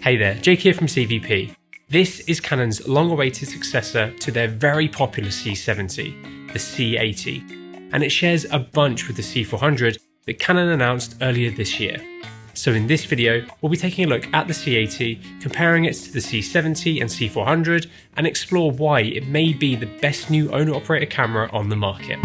Hey there, Jake here from CVP. This is Canon's long-awaited successor to their very popular C70, the C80, and it shares a bunch with the C400 that Canon announced earlier this year. So in this video, we'll be taking a look at the C80, comparing it to the C70 and C400, and explore why it may be the best new owner-operator camera on the market.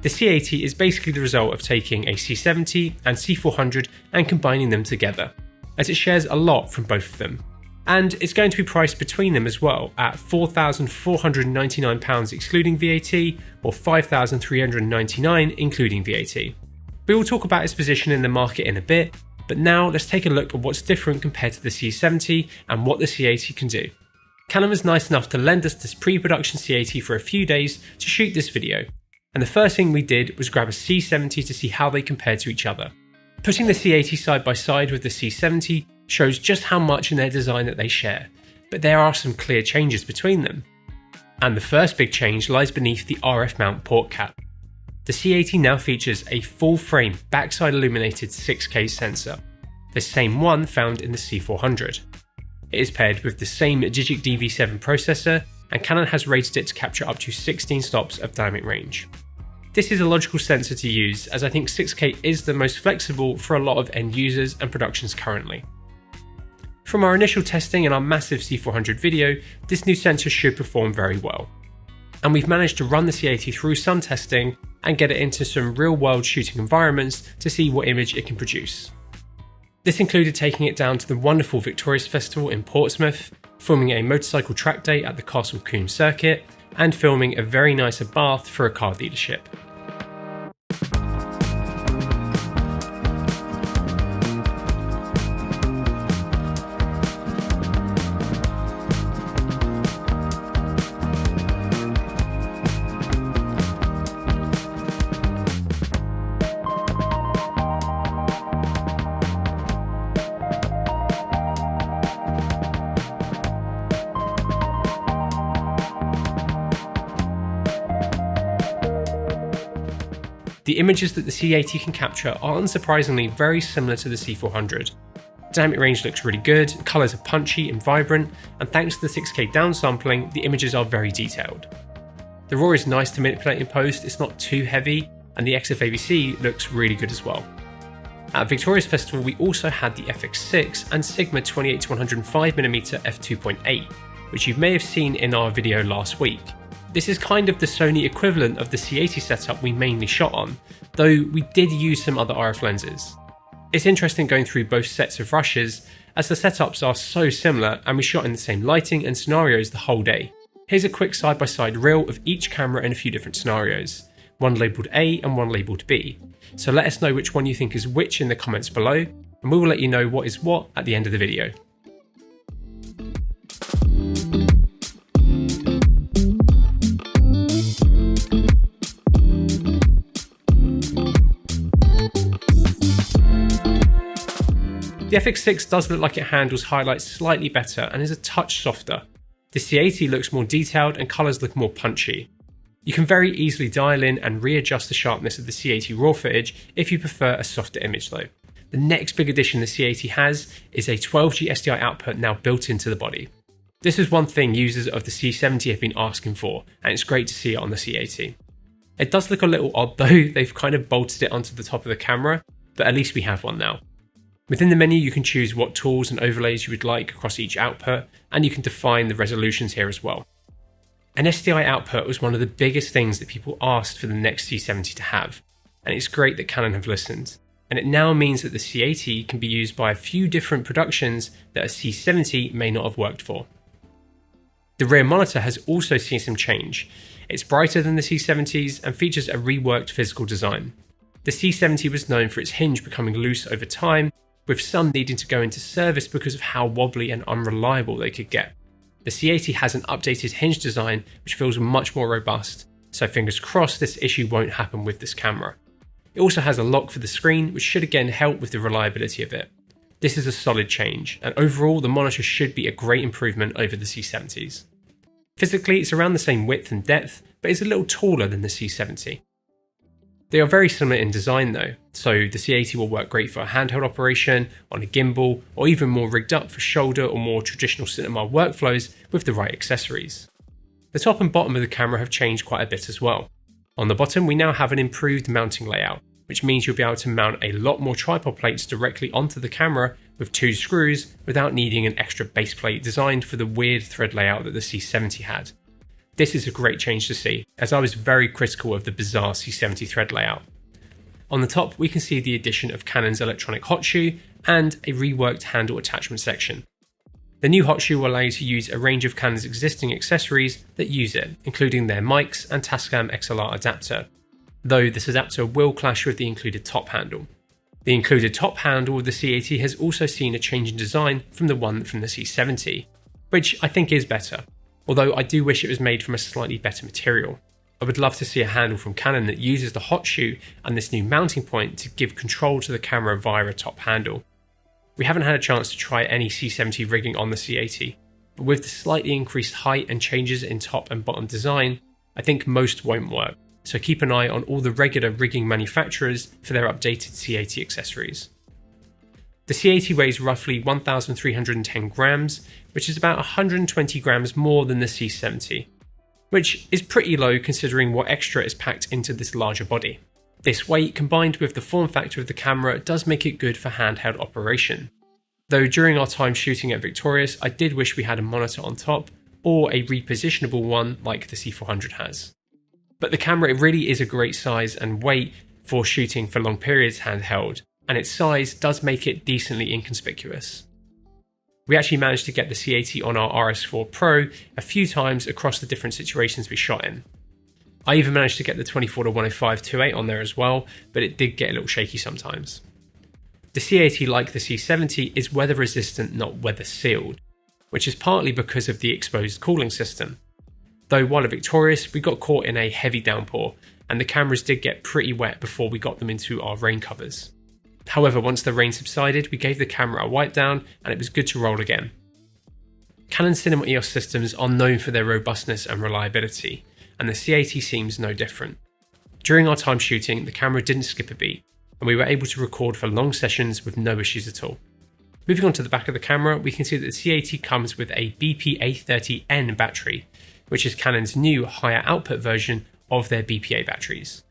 The C80 is basically the result of taking a C70 and C400 and combining them together, as it shares a lot from both of them. And it's going to be priced between them as well, at £4,499 excluding VAT, or £5,399 including VAT. We will talk about its position in the market in a bit, but now let's take a look at what's different compared to the C70 and what the C80 can do. Canon was nice enough to lend us this pre-production C80 for a few days to shoot this video. And the first thing we did was grab a C70 to see how they compare to each other. Putting the C80 side by side with the C70 shows just how much in their design that they share, but there are some clear changes between them. And the first big change lies beneath the RF mount port cap. The C80 now features a full-frame backside illuminated 6K sensor, the same one found in the C400. It is paired with the same Digic DV7 processor, and Canon has rated it to capture up to 16 stops of dynamic range. This is a logical sensor to use, as I think 6K is the most flexible for a lot of end users and productions currently. From our initial testing and our massive C400 video, this new sensor should perform very well. And we've managed to run the C80 through some testing and get it into some real-world shooting environments to see what image it can produce. This included taking it down to the wonderful Victorious Festival in Portsmouth, filming a motorcycle track day at the Castle Combe circuit, and filming a very nice Bath for a car dealership. The images that the C80 can capture are unsurprisingly very similar to the C400. Dynamic range looks really good, colours are punchy and vibrant, and thanks to the 6K downsampling, the images are very detailed. The RAW is nice to manipulate in post, it's not too heavy, and the XFAVC looks really good as well. At Victorious Festival we also had the FX6 and Sigma 28-105mm f2.8, which you may have seen in our video last week. This is kind of the Sony equivalent of the C80 setup we mainly shot on, though we did use some other RF lenses. It's interesting going through both sets of rushes, as the setups are so similar and we shot in the same lighting and scenarios the whole day. Here's a quick side-by-side reel of each camera in a few different scenarios, one labelled A and one labelled B. So let us know which one you think is which in the comments below, and we will let you know what is what at the end of the video. The FX6 does look like it handles highlights slightly better and is a touch softer. The C80 looks more detailed and colours look more punchy. You can very easily dial in and readjust the sharpness of the C80 RAW footage if you prefer a softer image though. The next big addition the C80 has is a 12G SDI output now built into the body. This is one thing users of the C70 have been asking for, and it's great to see it on the C80. It does look a little odd though, they've kind of bolted it onto the top of the camera, but at least we have one now. Within the menu you can choose what tools and overlays you would like across each output, and you can define the resolutions here as well. An SDI output was one of the biggest things that people asked for the next C70 to have, and it's great that Canon have listened, and it now means that the C80 can be used by a few different productions that a C70 may not have worked for. The rear monitor has also seen some change. It's brighter than the C70s and features a reworked physical design. The C70 was known for its hinge becoming loose over time, with some needing to go into service because of how wobbly and unreliable they could get. The C80 has an updated hinge design which feels much more robust, so fingers crossed this issue won't happen with this camera. It also has a lock for the screen, which should again help with the reliability of it. This is a solid change, and overall the monitor should be a great improvement over the C70s. Physically, it's around the same width and depth, but is a little taller than the C70. They are very similar in design though, so the C80 will work great for a handheld operation, on a gimbal, or even more rigged up for shoulder or more traditional cinema workflows with the right accessories. The top and bottom of the camera have changed quite a bit as well. On the bottom, we now have an improved mounting layout, which means you'll be able to mount a lot more tripod plates directly onto the camera with 2 screws without needing an extra base plate designed for the weird thread layout that the C70 had. This is a great change to see, as I was very critical of the bizarre C70 thread layout. On the top, we can see the addition of Canon's electronic hot shoe and a reworked handle attachment section. The new hot shoe will allow you to use a range of Canon's existing accessories that use it, including their mics and Tascam XLR adapter, though this adapter will clash with the included top handle. The included top handle of the C80 has also seen a change in design from the one from the C70, which I think is better, although I do wish it was made from a slightly better material. I would love to see a handle from Canon that uses the hot shoe and this new mounting point to give control to the camera via a top handle. We haven't had a chance to try any C70 rigging on the C80, but with the slightly increased height and changes in top and bottom design, I think most won't work, so keep an eye on all the regular rigging manufacturers for their updated C80 accessories. The C80 weighs roughly 1,310 grams, which is about 120 grams more than the C70, which is pretty low considering what extra is packed into this larger body. This weight, combined with the form factor of the camera, does make it good for handheld operation. Though during our time shooting at Victorious, I did wish we had a monitor on top, or a repositionable one like the C400 has. But the camera really is a great size and weight for shooting for long periods handheld, and its size does make it decently inconspicuous. We actually managed to get the C80 on our RS4 Pro a few times across the different situations we shot in. I even managed to get the 24-105 2.8 on there as well, but it did get a little shaky sometimes. The C80, like the C70, is weather resistant, not weather sealed, which is partly because of the exposed cooling system. Though while at Victorious, we got caught in a heavy downpour, and the cameras did get pretty wet before we got them into our rain covers. However, once the rain subsided, we gave the camera a wipe down and it was good to roll again. Canon Cinema EOS systems are known for their robustness and reliability, and the C80 seems no different. During our time shooting, the camera didn't skip a beat, and we were able to record for long sessions with no issues at all. Moving on to the back of the camera, we can see that the C80 comes with a BPA30N battery, which is Canon's new higher output version of their BPA batteries.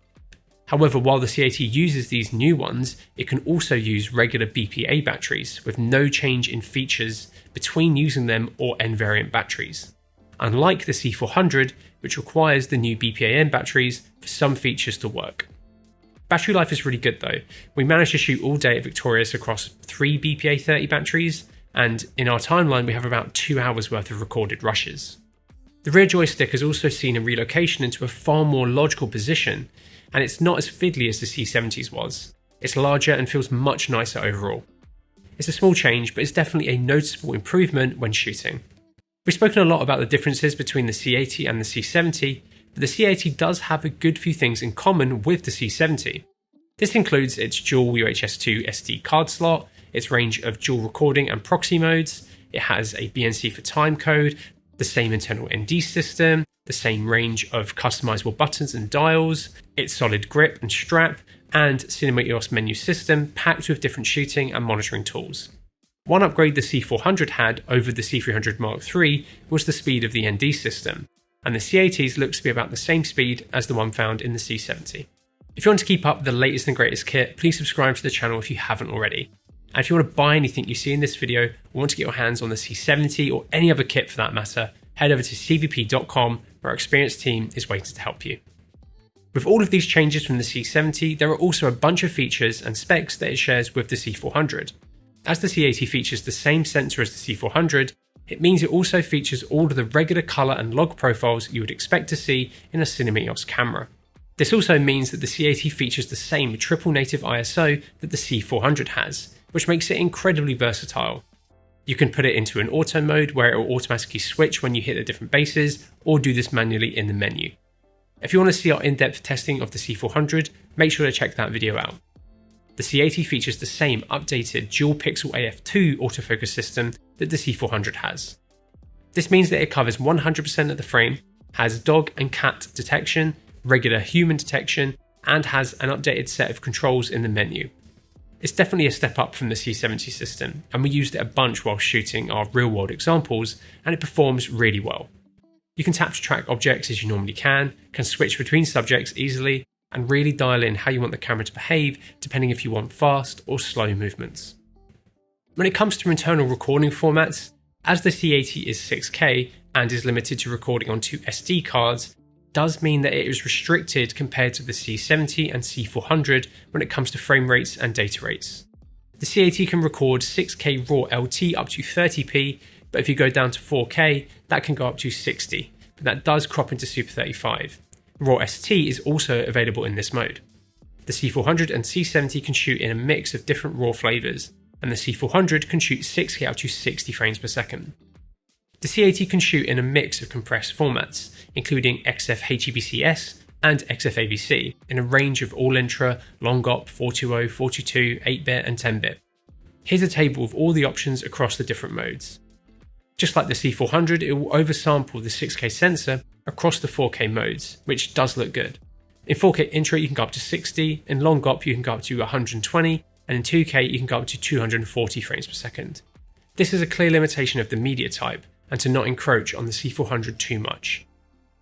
However, while the C80 uses these new ones, it can also use regular BPA batteries with no change in features between using them or N variant batteries, unlike the C400, which requires the new BPA-N batteries for some features to work. Battery life is really good though. We managed to shoot all day at Victorious across 3 BPA-30 batteries, and in our timeline we have about 2 hours worth of recorded rushes. The rear joystick has also seen a relocation into a far more logical position, and it's not as fiddly as the C70's was. It's larger and feels much nicer overall. It's a small change, but it's definitely a noticeable improvement when shooting. We've spoken a lot about the differences between the C80 and the C70, but the C80 does have a good few things in common with the C70. This includes its dual UHS 2 SD card slot, its range of dual recording and proxy modes, it has a BNC for timecode, the same internal ND system, the same range of customizable buttons and dials, its solid grip and strap, and Cinema EOS menu system packed with different shooting and monitoring tools. One upgrade the C400 had over the C300 Mark III was the speed of the ND system, and the C80's looks to be about the same speed as the one found in the C70. If you want to keep up with the latest and greatest kit, please subscribe to the channel if you haven't already. And if you want to buy anything you see in this video, or want to get your hands on the C70 or any other kit for that matter, head over to cvp.com where our experienced team is waiting to help you. With all of these changes from the C70, there are also a bunch of features and specs that it shares with the C400. As the C80 features the same sensor as the C400, it means it also features all of the regular colour and log profiles you would expect to see in a Cinema EOS camera. This also means that the C80 features the same triple native ISO that the C400 has, which makes it incredibly versatile. You can put it into an auto mode where it will automatically switch when you hit the different bases, or do this manually in the menu. If you want to see our in-depth testing of the C400, make sure to check that video out. The C80 features the same updated dual pixel AF2 autofocus system that the C400 has. This means that it covers 100% of the frame, has dog and cat detection, regular human detection, and has an updated set of controls in the menu. It's definitely a step up from the C70 system, and we used it a bunch while shooting our real-world examples, and it performs really well. You can tap to track objects as you normally can switch between subjects easily, and really dial in how you want the camera to behave depending if you want fast or slow movements. When it comes to internal recording formats, as the C80 is 6K and is limited to recording on 2 SD cards, does mean that it is restricted compared to the C70 and C400 when it comes to frame rates and data rates. The C80 can record 6K RAW LT up to 30p, but if you go down to 4K, that can go up to 60, but that does crop into Super 35. RAW ST is also available in this mode. The C400 and C70 can shoot in a mix of different RAW flavours, and the C400 can shoot 6K up to 60 frames per second. The C80 can shoot in a mix of compressed formats, including XF-HEVC-S and XF-AVC, in a range of all-intra, long-op, 420, 422, 8-bit and 10-bit. Here's a table of all the options across the different modes. Just like the C400, it will oversample the 6K sensor across the 4K modes, which does look good. In 4K Intra you can go up to 60, in long-op you can go up to 120, and in 2K you can go up to 240 frames per second. This is a clear limitation of the media type, and to not encroach on the C400 too much.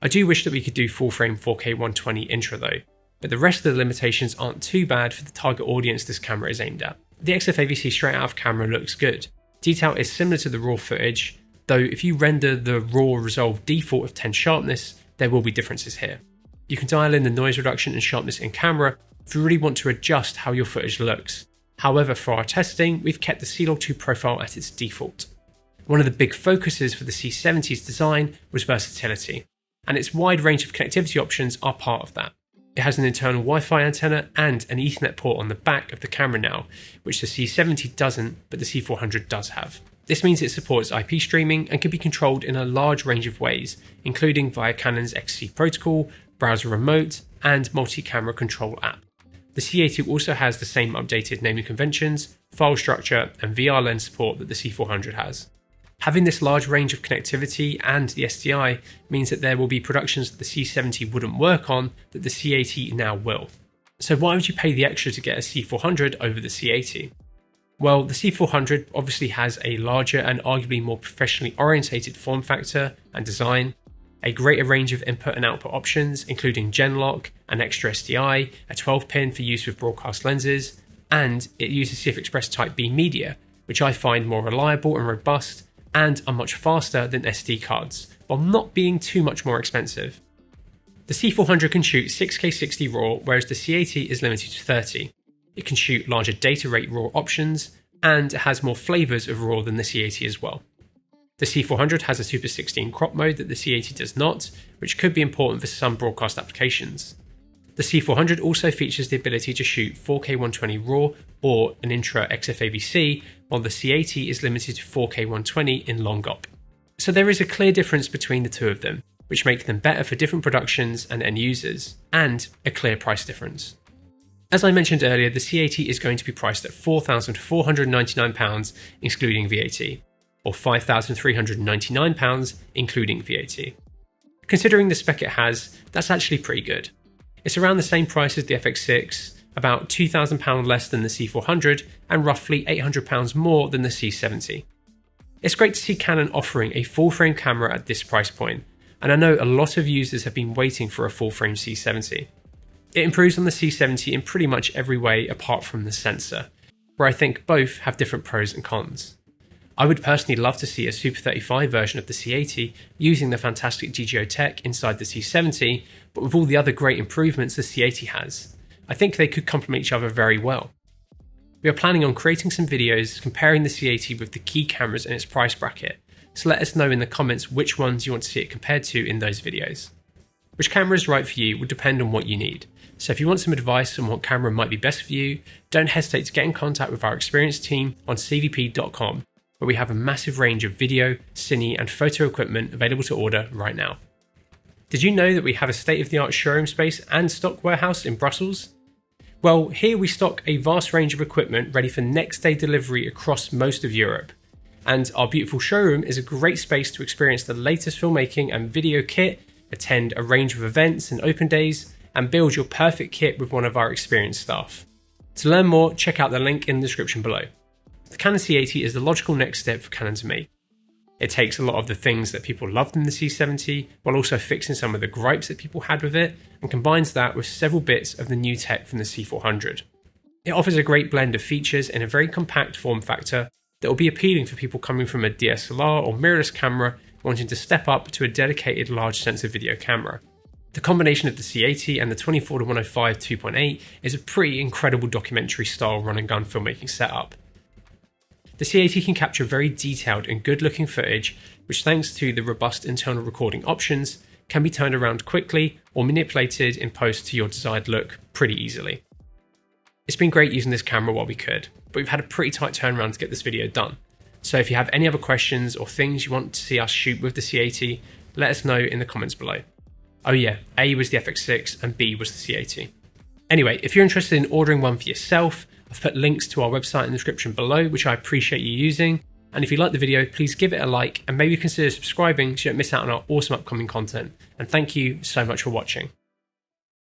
I do wish that we could do full frame 4K 120 Intra though, but the rest of the limitations aren't too bad for the target audience this camera is aimed at. The XF-AVC straight out of camera looks good. Detail is similar to the RAW footage, though if you render the RAW resolve default of 10 sharpness, there will be differences here. You can dial in the noise reduction and sharpness in camera if you really want to adjust how your footage looks. However, for our testing, we've kept the C-Log2 profile at its default. One of the big focuses for the C70's design was versatility, and its wide range of connectivity options are part of that. It has an internal Wi-Fi antenna and an Ethernet port on the back of the camera now, which the C70 doesn't, but the C400 does have. This means it supports IP streaming and can be controlled in a large range of ways, including via Canon's XC protocol, browser remote, and multi-camera control app. The C80 also has the same updated naming conventions, file structure, and VR lens support that the C400 has. Having this large range of connectivity and the SDI means that there will be productions that the C70 wouldn't work on that the C80 now will. So why would you pay the extra to get a C400 over the C80? Well, the C400 obviously has a larger and arguably more professionally orientated form factor and design, a greater range of input and output options including Genlock, an extra SDI, a 12-pin for use with broadcast lenses, and it uses CF Express Type B media, which I find more reliable and robust and are much faster than SD cards, while not being too much more expensive. The C400 can shoot 6K 60 RAW, whereas the C80 is limited to 30. It can shoot larger data rate RAW options, and it has more flavours of RAW than the C80 as well. The C400 has a Super 16 crop mode that the C80 does not, which could be important for some broadcast applications. The C400 also features the ability to shoot 4K 120 RAW or an Intra XF-AVC, while the C80 is limited to 4K 120 in long op. So there is a clear difference between the two of them, which make them better for different productions and end users, and a clear price difference. As I mentioned earlier, the C80 is going to be priced at £4,499 excluding VAT, or £5,399 including VAT. Considering the spec it has, that's actually pretty good. It's around the same price as the FX6, about £2,000 less than the C400, and roughly £800 more than the C70. It's great to see Canon offering a full-frame camera at this price point, and I know a lot of users have been waiting for a full-frame C70. It improves on the C70 in pretty much every way apart from the sensor, where I think both have different pros and cons. I would personally love to see a Super 35 version of the C80 using the fantastic GGO tech inside the C70, but with all the other great improvements the C80 has. I think they could complement each other very well. We are planning on creating some videos comparing the C80 with the key cameras in its price bracket, so let us know in the comments which ones you want to see it compared to in those videos. Which camera is right for you will depend on what you need, so if you want some advice on what camera might be best for you, don't hesitate to get in contact with our experienced team on cvp.com, where we have a massive range of video, cine and photo equipment available to order right now. Did you know that we have a state-of-the-art showroom space and stock warehouse in Brussels? Well, here we stock a vast range of equipment ready for next day delivery across most of Europe. And our beautiful showroom is a great space to experience the latest filmmaking and video kit, attend a range of events and open days, and build your perfect kit with one of our experienced staff. To learn more, check out the link in the description below. The Canon C80 is the logical next step for Canon to make. It takes a lot of the things that people loved in the C70 while also fixing some of the gripes that people had with it, and combines that with several bits of the new tech from the C400. It offers a great blend of features in a very compact form factor that will be appealing for people coming from a DSLR or mirrorless camera wanting to step up to a dedicated large sensor video camera. The combination of the C80 and the 24-105 2.8 is a pretty incredible documentary style run and gun filmmaking setup. The C80 can capture very detailed and good looking footage, which thanks to the robust internal recording options, can be turned around quickly or manipulated in post to your desired look pretty easily. It's been great using this camera while we could, but we've had a pretty tight turnaround to get this video done. So if you have any other questions or things you want to see us shoot with the C80, let us know in the comments below. Oh yeah, A was the FX6 and B was the C80. Anyway, if you're interested in ordering one for yourself, I've put links to our website in the description below, which I appreciate you using. And if you like the video, please give it a like and maybe consider subscribing so you don't miss out on our awesome upcoming content. And thank you so much for watching.